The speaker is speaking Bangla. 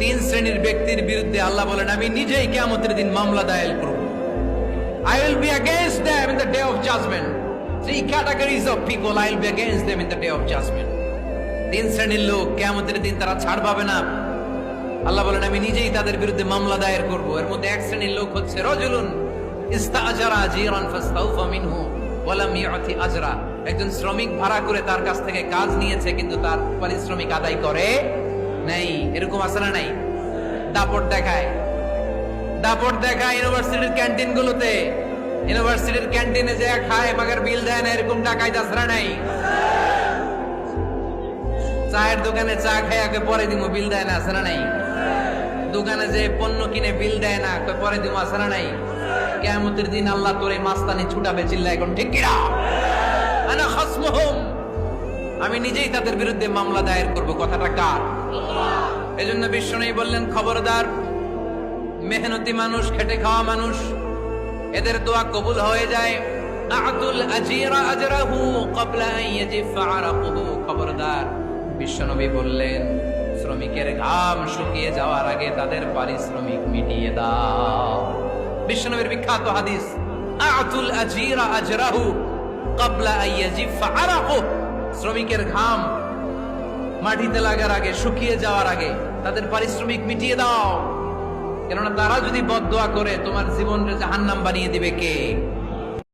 তিন শ্রেণীর ব্যক্তির বিরুদ্ধে আল্লাহ বলেন আমি নিজেই কিয়ামতের দিন মামলা দায়ের করব। I will be against them in the day of judgment. Three categories of people I will be against them in the day of judgment. তিন শ্রেণীর লোক কিয়ামতের দিন তারা ছাড় পাবে না। আল্লাহ বলেন আমি নিজেই তাদের বিরুদ্ধে মামলা দায়ের করব। এর মধ্যে এক শ্রেণীর লোক হচ্ছে রাজুলুন ইস্তাআজারা জিরান ফাস্তাউফা মিনহু ওয়া লাম ইউতি আজরা। একজন শ্রমিক ভাড়া করে তার কাছ থেকে কাজ নিয়েছে কিন্তু তার পারিশ্রমিক আদায় করে নাই। এরকম আছে না নাই? দাপট দেখায় ইউনিভার্সিটির ক্যান্টিন গুলোতে, ইউনিভার্সিটির ক্যান্টিনে যে খায় মাগার বিল দেয় না, এরকম টাকায় দাসরা নাই। চায়ের দোকানে চা খায় আগে পরে দিমু বিল দেয় না, আছে না নাই? দোকানে যে পণ্য কিনে বিল দেয় না, পরে দিমু, আছে না নাই? কিয়ামতের দিন আল্লাহ তোরে মাস্তানি ছুটাবে, চিল্লা এখন ঠিক কিনা? আনা খাসমুহুম, আমি নিজেই তাদের বিরুদ্ধে মামলা দায়ের করব। কথাটা কার? এজন্য বিশ্বনবী বললেন খবরদার, মেহনতি মানুষ, খেটে খাওয়া মানুষ, এদের দোয়া কবুল হয়ে যায়। আতুল আজিরা আজরাহু ক্বাবলা আন ইয়াজিফা আরাকুহু। খবরদার, বিশ্বনবী বললেন শ্রমিকের ঘাম শুকিয়ে যাওয়ার আগে তাদের পারিশ্রমিক মিটিয়ে দাও। বিশ্বনবীর বিখ্যাত হাদিস, আতুল আজিরা আজরাহু ক্বাবলা আন ইয়াজিফা আরাকুহু। শ্রমিকের ঘাম মাটিতে লাগার আগে, শুকিয়ে যাওয়ার আগে তাদের পারিশ্রমিক মিটিয়ে দাও। কেননা তারা যদি বদদোয়া করে তোমার জীবনকে জাহান্নাম বানিয়ে দিবে কে?